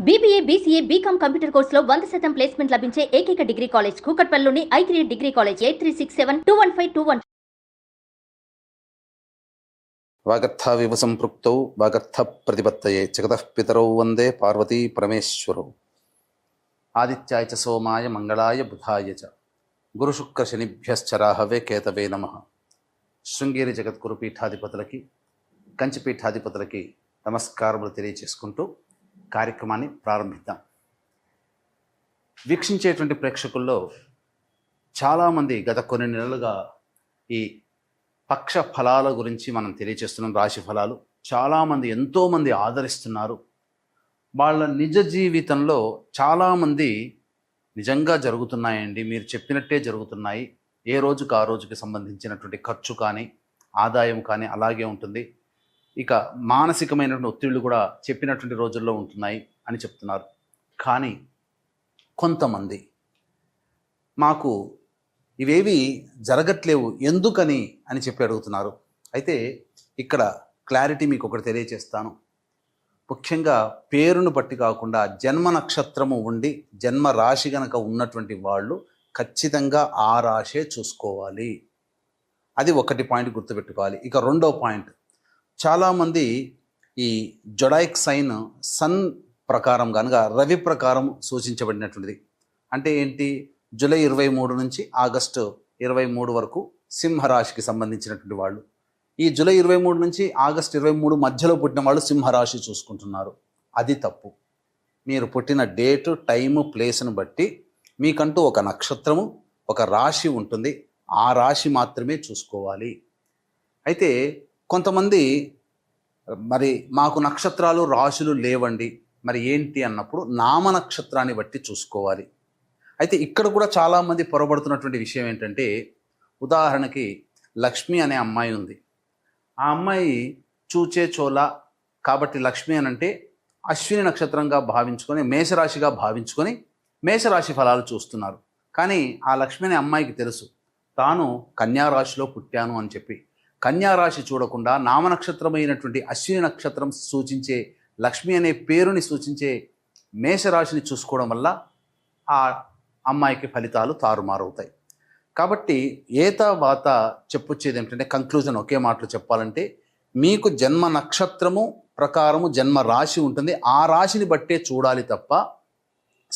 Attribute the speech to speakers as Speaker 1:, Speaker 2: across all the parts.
Speaker 1: BBA, BCA, BCom computer కోర్సులో 100% placement లభించే ఏకైక డిగ్రీ కాలేజ్ కూకట్పల్లిలోని i3 డిగ్రీ కాలేజ్ 8367215215.
Speaker 2: వాగర్థావివ సంపృక్తౌ వాగర్థ ప్రతిపత్తయే జగతః పితరౌ వందే పార్వతీ పరమేశ్వరౌ. ఆదిత్యాయ చ సోమాయ మంగళాయ బుధాయ చ గురుశుక్ర శనిభ్యశ్చరాహవే కేతవే నమః. శృంగేరి జగద్గురు పీఠాధిపతులకి, కంచి పీఠాధిపతులకి నమస్కారములు తెలియచేసుకుంటూ కార్యక్రమాన్ని ప్రారంభిద్దాం. వీక్షించేటువంటి ప్రేక్షకుల్లో చాలామంది గత కొన్ని నెలలుగా ఈ పక్ష ఫలాల గురించి మనం తెలియచేస్తున్నాం. రాశి ఫలాలు చాలామంది ఎంతోమంది ఆదరిస్తున్నారు. వాళ్ళ నిజ జీవితంలో చాలామంది నిజంగా జరుగుతున్నాయండి, మీరు చెప్పినట్టే జరుగుతున్నాయి, ఏ రోజుకు ఆ రోజుకి సంబంధించినటువంటి ఖర్చు కానీ ఆదాయం కానీ అలాగే ఉంటుంది, ఇక మానసికమైనటువంటి ఒత్తిళ్లు కూడా చెప్పినటువంటి రోజుల్లో ఉంటున్నాయి అని చెప్తున్నారు. కానీ కొంతమంది మాకు ఇవేవి జరగట్లేవు ఎందుకని అని చెప్పి అడుగుతున్నారు. అయితే ఇక్కడ క్లారిటీ మీకు ఒకటి తెలియచేస్తాను. ముఖ్యంగా పేరును బట్టి కాకుండా జన్మ నక్షత్రము ఉండి జన్మ రాశి గనక ఉన్నటువంటి వాళ్ళు ఖచ్చితంగా ఆ రాశే చూసుకోవాలి. అది ఒకటి పాయింట్ గుర్తుపెట్టుకోవాలి. ఇక రెండో పాయింట్, చాలామంది ఈ జొడాయిక్ సైన్ సన్ ప్రకారం కనుక రవి ప్రకారం సూచించబడినటువంటిది. అంటే ఏంటి, జూలై 23 నుంచి ఆగస్టు 23 వరకు సింహరాశికి సంబంధించినటువంటి వాళ్ళు. ఈ జూలై 23 నుంచి ఆగస్టు 23 మధ్యలో పుట్టిన వాళ్ళు సింహరాశి చూసుకుంటున్నారు. అది తప్పు. మీరు పుట్టిన డేటు, టైము, ప్లేస్ను బట్టి మీకంటూ ఒక నక్షత్రము, ఒక రాశి ఉంటుంది. ఆ రాశి మాత్రమే చూసుకోవాలి. అయితే కొంతమంది మరి మాకు నక్షత్రాలు రాశులు లేవండి, మరి ఏంటి అన్నప్పుడు నామ నక్షత్రాన్ని బట్టి చూసుకోవాలి. అయితే ఇక్కడ కూడా చాలామంది పొరబడుతున్నటువంటి విషయం ఏంటంటే, ఉదాహరణకి లక్ష్మి అనే అమ్మాయి ఉంది. ఆ అమ్మాయి చూచే చోళ కాబట్టి లక్ష్మి అని అంటే అశ్విని నక్షత్రంగా భావించుకొని మేషరాశిగా భావించుకొని మేషరాశి ఫలాలు చూస్తున్నారు. కానీ ఆ లక్ష్మి అనే అమ్మాయికి తెలుసు తాను కన్యారాశిలో పుట్టాను అని చెప్పి. కన్యారాశి చూడకుండా నామనక్షత్రమైనటువంటి అశ్విని నక్షత్రం సూచించే లక్ష్మి అనే పేరుని సూచించే మేషరాశిని చూసుకోవడం వల్ల ఆ అమ్మాయికి ఫలితాలు తారుమారవుతాయి. కాబట్టి ఏతావాత చెప్పొచ్చేది ఏమిటంటే, కంక్లూజన్ ఒకే మాటలో చెప్పాలంటే, మీకు జన్మ నక్షత్రము ప్రకారము జన్మ రాశి ఉంటుంది. ఆ రాశిని బట్టే చూడాలి తప్ప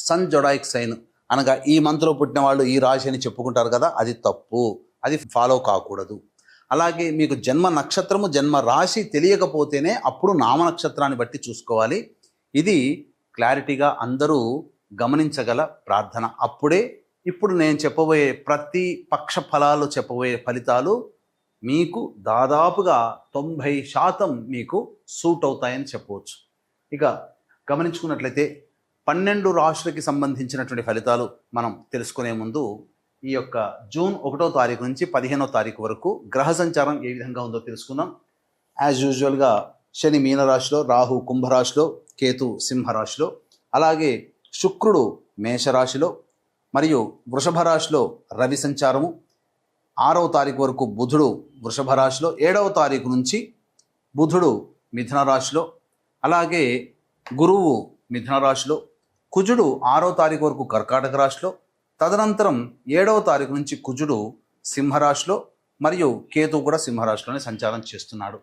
Speaker 2: సన్ జొడాయిక్ సైన్ అనగా ఈ మంత్లో పుట్టిన వాళ్ళు ఈ రాశి అని చెప్పుకుంటారు కదా, అది తప్పు. అది ఫాలో కాకూడదు. అలాగే మీకు జన్మ నక్షత్రము జన్మ రాశి తెలియకపోతేనే అప్పుడు నామ నక్షత్రాన్ని బట్టి చూసుకోవాలి. ఇది క్లారిటీగా అందరూ గమనించగల ప్రార్థన. అప్పుడే ఇప్పుడు నేను చెప్పబోయే ప్రతి పక్ష ఫలాలు చెప్పబోయే ఫలితాలు మీకు దాదాపుగా 90% మీకు సూట్ అవుతాయని చెప్పవచ్చు. ఇక గమనించుకున్నట్లయితే 12 రాశులకి సంబంధించినటువంటి ఫలితాలు మనం తెలుసుకునే ముందు ఈ యొక్క జూన్ 1వ తారీఖు నుంచి 15వ తారీఖు వరకు గ్రహ సంచారం ఏ విధంగా ఉందో తెలుసుకుందాం. యాజ్ యూజువల్గా శని మీనరాశిలో, రాహు కుంభరాశిలో, కేతు సింహరాశిలో, అలాగే శుక్రుడు మేషరాశిలో మరియు వృషభ రాశిలో రవి సంచారము, 6వ తారీఖు వరకు బుధుడు వృషభ రాశిలో, 7వ తారీఖు నుంచి బుధుడు మిథున రాశిలో, అలాగే గురువు మిథున రాశిలో, కుజుడు 6వ తారీఖు వరకు కర్కాటక రాశిలో, తదనంతరం 7వ తారీఖు నుంచి కుజుడు సింహరాశిలో మరియు కేతు కూడా సింహరాశిలోనే సంచారం చేస్తున్నాడు.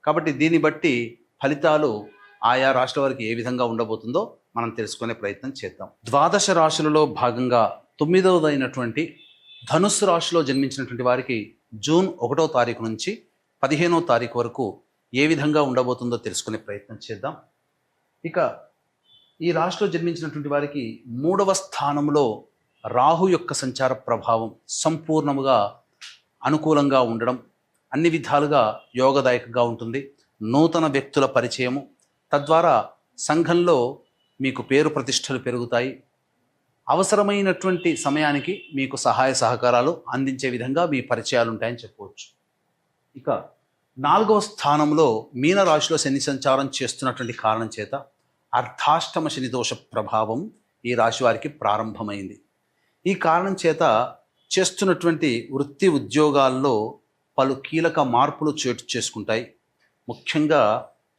Speaker 2: కాబట్టి దీన్ని బట్టి ఫలితాలు ఆయా రాశుల వారికి ఏ విధంగా ఉండబోతుందో మనం తెలుసుకునే ప్రయత్నం చేద్దాం. ద్వాదశ రాశులలో భాగంగా 9వదైనటువంటి ధనుస్సు రాశిలో జన్మించినటువంటి వారికి జూన్ 1వ తారీఖు నుంచి 15వ తారీఖు వరకు ఏ విధంగా ఉండబోతుందో తెలుసుకునే ప్రయత్నం చేద్దాం. ఇక ఈ రాశిలో జన్మించినటువంటి వారికి 3వ స్థానంలో రాహు యొక్క సంచార ప్రభావం సంపూర్ణముగా అనుకూలంగా ఉండడం అన్ని విధాలుగా యోగదాయకంగా ఉంటుంది. నూతన వ్యక్తుల పరిచయము, తద్వారా సంఘంలో మీకు పేరు ప్రతిష్టలు పెరుగుతాయి. అవసరమైనటువంటి సమయానికి మీకు సహాయ సహకారాలు అందించే విధంగా మీ పరిచయాలు ఉంటాయని చెప్పవచ్చు. ఇక 4వ స్థానంలో మీనరాశిలో శని సంచారం చేస్తున్నటువంటి కారణం చేత అర్ధాష్టమ శని దోష ప్రభావం ఈ రాశి వారికి ప్రారంభమైంది. ఈ కారణం చేత చేస్తున్నటువంటి వృత్తి ఉద్యోగాల్లో పలు కీలక మార్పులు చోటు చేసుకుంటాయి. ముఖ్యంగా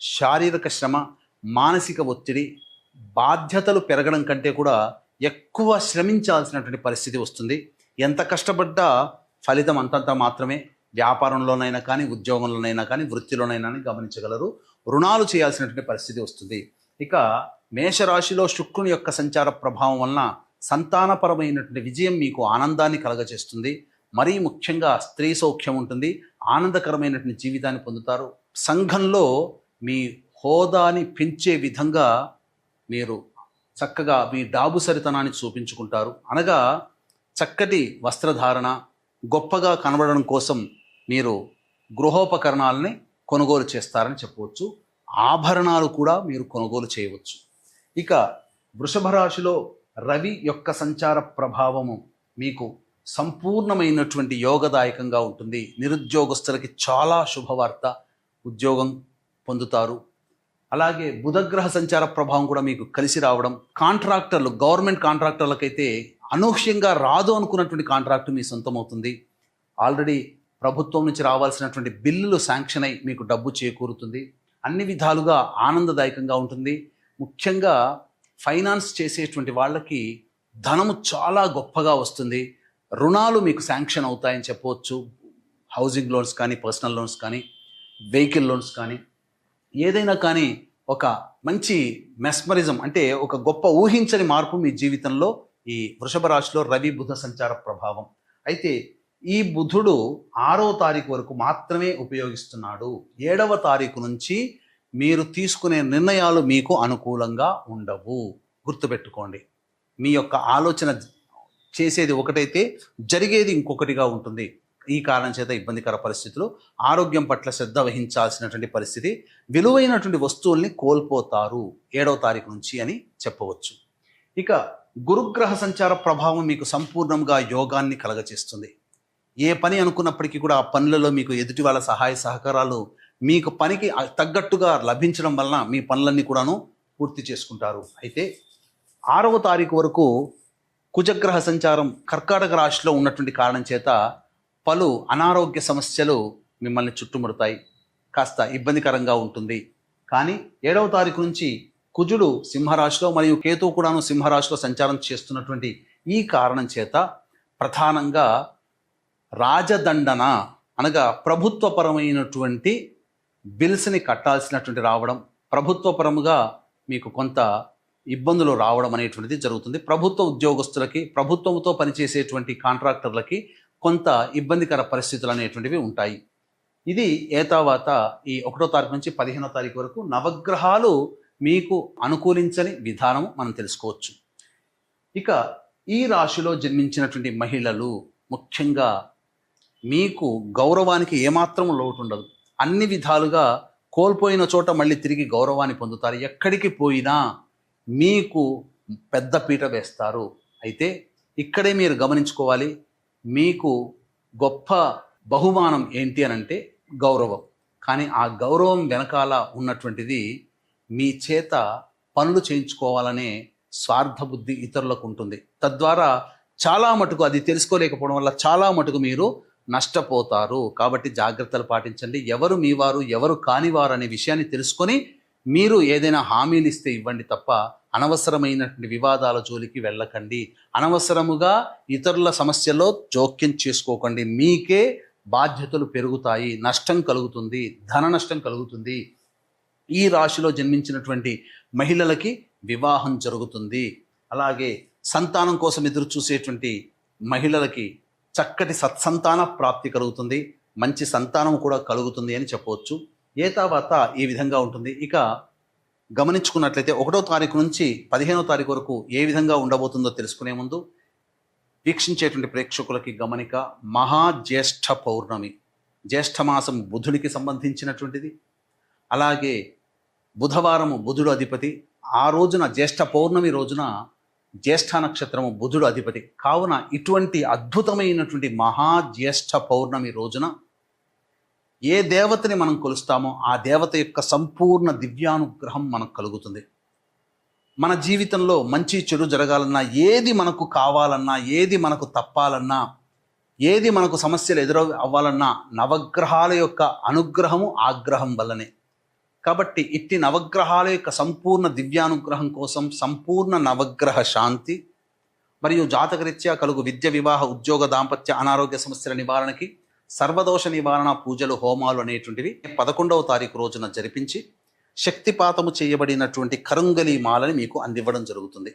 Speaker 2: శారీరక శ్రమ, మానసిక ఒత్తిడి బాధ్యతలు పెరగడం కంటే కూడా ఎక్కువ శ్రమించాల్సినటువంటి పరిస్థితి వస్తుంది. ఎంత కష్టపడ్డా ఫలితం అంతంత మాత్రమే. వ్యాపారంలోనైనా కానీ, ఉద్యోగంలోనైనా కానీ, వృత్తిలోనైనా గమనించగలరు. రుణాలు చేయాల్సినటువంటి పరిస్థితి వస్తుంది. ఇక మేషరాశిలో శుక్రుని యొక్క సంచార ప్రభావం వలన సంతానపరమైనటువంటి విజయం మీకు ఆనందాన్ని కలగజేస్తుంది. మరీ ముఖ్యంగా స్త్రీ సౌఖ్యం ఉంటుంది. ఆనందకరమైనటువంటి జీవితాన్ని పొందుతారు. సంఘంలో మీ హోదాని పెంచే విధంగా మీరు చక్కగా మీ డాబుసరితనాన్ని చూపించుకుంటారు. అనగా చక్కటి వస్త్రధారణ, గొప్పగా కనబడడం కోసం మీరు గృహోపకరణాలని కొనుగోలు చేస్తారని చెప్పవచ్చు. ఆభరణాలు కూడా మీరు కొనుగోలు చేయవచ్చు. ఇక వృషభ రాశిలో రవి యొక్క సంచార ప్రభావము మీకు సంపూర్ణమైనటువంటి యోగదాయకంగా ఉంటుంది. నిరుద్యోగస్తులకి చాలా శుభవార్త, ఉద్యోగం పొందుతారు. అలాగే బుధగ్రహ సంచార ప్రభావం కూడా మీకు కలిసి రావడం, కాంట్రాక్టర్లు, గవర్నమెంట్ కాంట్రాక్టర్లకైతే అనూహ్యంగా రాదు అనుకున్నటువంటి కాంట్రాక్టు మీ సొంతమవుతుంది. ఆల్రెడీ ప్రభుత్వం నుంచి రావాల్సినటువంటి బిల్లులు శాంక్షన్ అయి మీకు డబ్బు చేకూరుతుంది. అన్ని విధాలుగా ఆనందదాయకంగా ఉంటుంది. ముఖ్యంగా ఫైనాన్స్ చేసేటువంటి వాళ్ళకి ధనము చాలా గొప్పగా వస్తుంది. రుణాలు మీకు శాంక్షన్ అవుతాయని చెప్పవచ్చు. హౌసింగ్ లోన్స్ కానీ, పర్సనల్ లోన్స్ కానీ, వెహికల్ లోన్స్ కానీ, ఏదైనా కానీ ఒక మంచి మెస్మరిజం అంటే ఒక గొప్ప ఊహించని మార్పు మీ జీవితంలో ఈ వృషభ రాశిలో రవి బుధ సంచార ప్రభావం. అయితే ఈ బుధుడు 6వ తారీఖు వరకు మాత్రమే ఉపయోగిస్తున్నాడు. 7వ తారీఖు నుంచి మీరు తీసుకునే నిర్ణయాలు మీకు అనుకూలంగా ఉండవు. గుర్తుపెట్టుకోండి. మీ యొక్క ఆలోచన చేసేది ఒకటైతే జరిగేది ఇంకొకటిగా ఉంటుంది. ఈ కారణం చేత ఇబ్బందికర పరిస్థితులు, ఆరోగ్యం పట్ల శ్రద్ధ వహించాల్సినటువంటి పరిస్థితి, విలువైనటువంటి వస్తువుల్ని కోల్పోతారు 7వ తారీఖు నుంచి అని చెప్పవచ్చు. ఇక గురుగ్రహ సంచార ప్రభావం మీకు సంపూర్ణంగా యోగాన్ని కలగచేస్తుంది. ఏ పని అనుకున్నప్పటికీ కూడా ఆ పనులలో మీకు ఎదుటి వాళ్ళ సహాయ సహకారాలు మీకు పనికి తగ్గట్టుగా లభించడం వలన మీ పనులన్నీ కూడాను పూర్తి చేసుకుంటారు. అయితే 6వ తారీఖు వరకు కుజగ్రహ సంచారం కర్కాటక రాశిలో ఉన్నటువంటి కారణం చేత పలు అనారోగ్య సమస్యలు మిమ్మల్ని చుట్టుముడతాయి. కాస్త ఇబ్బందికరంగా ఉంటుంది. కానీ 7వ తారీఖు నుంచి కుజుడు సింహరాశిలో మరియు కేతువు కూడాను సింహరాశిలో సంచారం చేస్తున్నటువంటి ఈ కారణం చేత ప్రధానంగా రాజదండన అనగా ప్రభుత్వపరమైనటువంటి బిల్స్ని కట్టాల్సినటువంటి రావడం, ప్రభుత్వపరముగా మీకు కొంత ఇబ్బందులు రావడం అనేటువంటిది జరుగుతుంది. ప్రభుత్వ ఉద్యోగస్తులకి, ప్రభుత్వంతో పనిచేసేటువంటి కాంట్రాక్టర్లకి కొంత ఇబ్బందికర పరిస్థితులు అనేటువంటివి ఉంటాయి. ఇది ఏతావాత ఈ 1వ తారీఖు నుంచి 15వ తారీఖు వరకు నవగ్రహాలు మీకు అనుకూలించని విధానం మనం తెలుసుకోవచ్చు. ఇక ఈ రాశిలో జన్మించినటువంటి మహిళలు ముఖ్యంగా మీకు గౌరవానికి ఏమాత్రం లోటు ఉండదు. అన్ని విధాలుగా కోల్పోయిన చోట మళ్ళీ తిరిగి గౌరవాన్ని పొందుతారు. ఎక్కడికి పోయినా మీకు పెద్ద పీట వేస్తారు. అయితే ఇక్కడే మీరు గమనించుకోవాలి, మీకు గొప్ప బహుమానం ఏంటి అని అంటే గౌరవం. కానీ ఆ గౌరవం వెనకాల ఉన్నటువంటిది మీ చేత పనులు చేయించుకోవాలనే స్వార్థ బుద్ధి ఇతరులకు ఉంటుంది. తద్వారా చాలా మటుకు అది తెలుసుకోలేకపోవడం వల్ల చాలా మటుకు మీరు నష్టపోతారు. కాబట్టి జాగ్రత్తలు పాటించండి. ఎవరు మీ వారు, ఎవరు కానివారు అనే విషయాన్ని తెలుసుకొని మీరు ఏదైనా హామీలు ఇస్తే ఇవ్వండి తప్ప అనవసరమైనటువంటి వివాదాల జోలికి వెళ్ళకండి. అనవసరముగా ఇతరుల సమస్యల్లో జోక్యం చేసుకోకండి. మీకే బాధ్యతలు పెరుగుతాయి, నష్టం కలుగుతుంది, ధన నష్టం కలుగుతుంది. ఈ రాశిలో జన్మించినటువంటి మహిళలకి వివాహం జరుగుతుంది. అలాగే సంతానం కోసం ఎదురు చూసేటువంటి మహిళలకి చక్కటి సత్సంతాన ప్రాప్తి కలుగుతుంది. మంచి సంతానం కూడా కలుగుతుంది అని చెప్పవచ్చు. ఏతావాత ఈ విధంగా ఉంటుంది. ఇక గమనించుకున్నట్లయితే 1వ తారీఖు నుంచి 15వ తారీఖు వరకు ఏ విధంగా ఉండబోతుందో తెలుసుకునే ముందు వీక్షించేటువంటి ప్రేక్షకులకి గమనిక, మహాజ్యేష్ఠ పౌర్ణమి, జ్యేష్ఠమాసం బుధుడికి సంబంధించినటువంటిది. అలాగే బుధవారము బుధుడు అధిపతి. ఆ రోజున జ్యేష్ఠ పౌర్ణమి రోజున జ్యేష్ఠ నక్షత్రము బుధుడు అధిపతి కావున ఇటువంటి అద్భుతమైనటువంటి మహాజ్యేష్ఠ పౌర్ణమి రోజున ఏ దేవతని మనం కొలుస్తామో ఆ దేవత యొక్క సంపూర్ణ దివ్యానుగ్రహం మనకు కలుగుతుంది. మన జీవితంలో మంచి చెడు జరగాలన్నా, ఏది మనకు కావాలన్నా, ఏది మనకు తప్పాలన్నా, ఏది మనకు సమస్యలు ఎదురు అవ్వాలన్నా నవగ్రహాల యొక్క అనుగ్రహము ఆగ్రహం వల్లనే. కాబట్టి ఇట్టి నవగ్రహాల యొక్క సంపూర్ణ దివ్యానుగ్రహం కోసం సంపూర్ణ నవగ్రహ శాంతి మరియు జాతకరీత్యా కలుగు విద్య, వివాహ, ఉద్యోగ, దాంపత్య, అనారోగ్య సమస్యల నివారణకి సర్వదోష నివారణ పూజలు, హోమాలు అనేటువంటివి 11వ తారీఖు రోజున జరిపించి శక్తిపాతము చేయబడినటువంటి కరుంగలి మాలని మీకు అందివ్వడం జరుగుతుంది.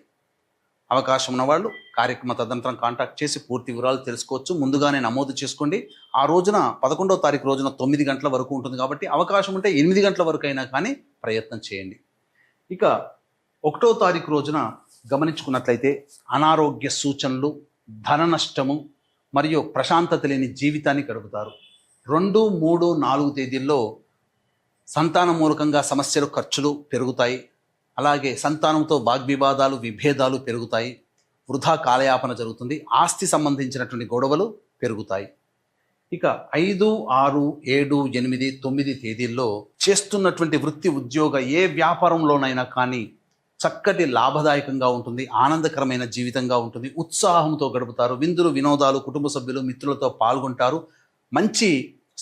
Speaker 2: అవకాశం ఉన్నవాళ్ళు కార్యక్రమ తదనంతరం కాంటాక్ట్ చేసి పూర్తి వివరాలు తెలుసుకోవచ్చు. ముందుగానే నమోదు చేసుకోండి. ఆ రోజున 11వ తారీఖు రోజున 9 గంటల వరకు ఉంటుంది కాబట్టి అవకాశం ఉంటే 8 గంటల వరకు అయినా కానీ ప్రయత్నం చేయండి. ఇక 1వ తారీఖు రోజున గమనించుకున్నట్లయితే అనారోగ్య సూచనలు, ధన నష్టము మరియు ప్రశాంతత లేని జీవితాన్ని గడుపుతారు. 2, 3, 4 తేదీల్లో సంతాన మూలకంగా సమస్యలు, ఖర్చులు పెరుగుతాయి. అలాగే సంతానంతో వాగ్వివాదాలు, విభేదాలు పెరుగుతాయి. వృధా కాలయాపన జరుగుతుంది. ఆస్తి సంబంధించినటువంటి గొడవలు పెరుగుతాయి. ఇక 5, 6, 7, 8, 9 తేదీల్లో చేస్తున్నటువంటి వృత్తి, ఉద్యోగ, ఏ వ్యాపారంలోనైనా కానీ చక్కటి లాభదాయకంగా ఉంటుంది. ఆనందకరమైన జీవితంగా ఉంటుంది. ఉత్సాహంతో గడుపుతారు. విందులు, వినోదాలు, కుటుంబ సభ్యులు, మిత్రులతో పాల్గొంటారు. మంచి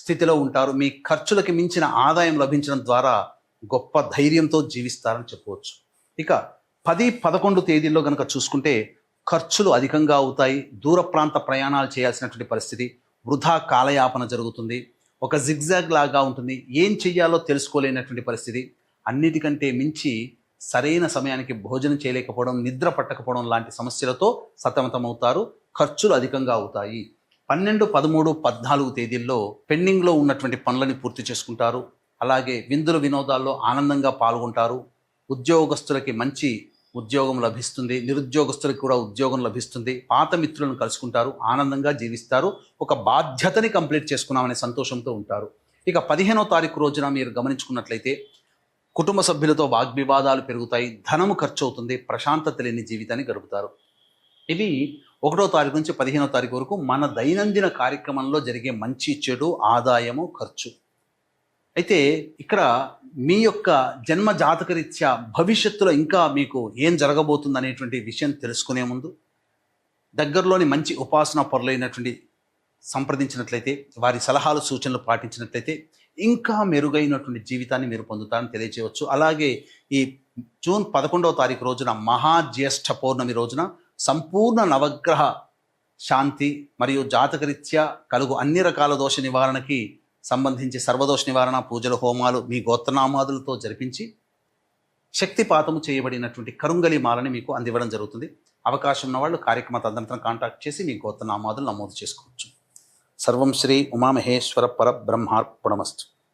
Speaker 2: స్థితిలో ఉంటారు. మీ ఖర్చులకి మించిన ఆదాయం లభించడం ద్వారా గొప్ప ధైర్యంతో జీవిస్తారని చెప్పవచ్చు. ఇక 10, 11 తేదీల్లో కనుక చూసుకుంటే ఖర్చులు అధికంగా అవుతాయి. దూర ప్రాంత ప్రయాణాలు చేయాల్సినటువంటి పరిస్థితి, వృధా కాలయాపన జరుగుతుంది. ఒక జిగ్జాగ్ లాగా ఉంటుంది. ఏం చెయ్యాలో తెలుసుకోలేనటువంటి పరిస్థితి. అన్నిటికంటే మించి సరైన సమయానికి భోజనం చేయలేకపోవడం, నిద్ర పట్టకపోవడం లాంటి సమస్యలతో సతమతమవుతారు. ఖర్చులు అధికంగా అవుతాయి. 12, 13, 14 తేదీల్లో పెండింగ్లో ఉన్నటువంటి పనులని పూర్తి చేసుకుంటారు. అలాగే విందుల, వినోదాల్లో ఆనందంగా పాల్గొంటారు. ఉద్యోగస్తులకి మంచి ఉద్యోగం లభిస్తుంది. నిరుద్యోగస్తులకు కూడా ఉద్యోగం లభిస్తుంది. పాత మిత్రులను కలుసుకుంటారు. ఆనందంగా జీవిస్తారు. ఒక బాధ్యతని కంప్లీట్ చేసుకున్నామనే సంతోషంతో ఉంటారు. ఇక 15వ తారీఖు రోజున మీరు గమనించుకున్నట్లయితే కుటుంబ సభ్యులతో వాగ్వివాదాలు పెరుగుతాయి. ధనము ఖర్చు అవుతుంది. ప్రశాంతత లేని జీవితాన్ని గడుపుతారు. ఇవి 1వ తారీఖు నుంచి 15వ తారీఖు వరకు మన దైనందిన కార్యక్రమంలో జరిగే మంచి, చెడు, ఆదాయము, ఖర్చు. అయితే ఇక్కడ మీ యొక్క జన్మ జాతకరీత్యా భవిష్యత్తులో ఇంకా మీకు ఏం జరగబోతుంది అనేటువంటి విషయం తెలుసుకునే ముందు దగ్గరలోని మంచి ఉపాసన పరులైనటువంటి సంప్రదించినట్లయితే, వారి సలహాలు, సూచనలు పాటించినట్లయితే ఇంకా మెరుగైనటువంటి జీవితాన్ని మీరు పొందుతారని తెలియజేయవచ్చు. అలాగే ఈ జూన్ 11వ తారీఖు రోజున మహాజ్యేష్ఠ పౌర్ణమి రోజున సంపూర్ణ నవగ్రహ శాంతి మరియు జాతకరీత్యా కలుగు అన్ని రకాల దోష నివారణకి సంబంధించి సర్వదోష నివారణ పూజలు, హోమాలు మీ గోత్రనామాదులతో జరిపించి శక్తిపాతము చేయబడినటువంటి కరుంగలి మాలని మీకు అందివ్వడం జరుగుతుంది. అవకాశం ఉన్న వాళ్ళు కార్యక్రమ తదనంతరం కాంటాక్ట్ చేసి మీ గోత్రనామాదులు నమోదు చేసుకోవచ్చు. సర్వం శ్రీ ఉమామహేశ్వర పరబ్రహ్మార్పణమస్తు.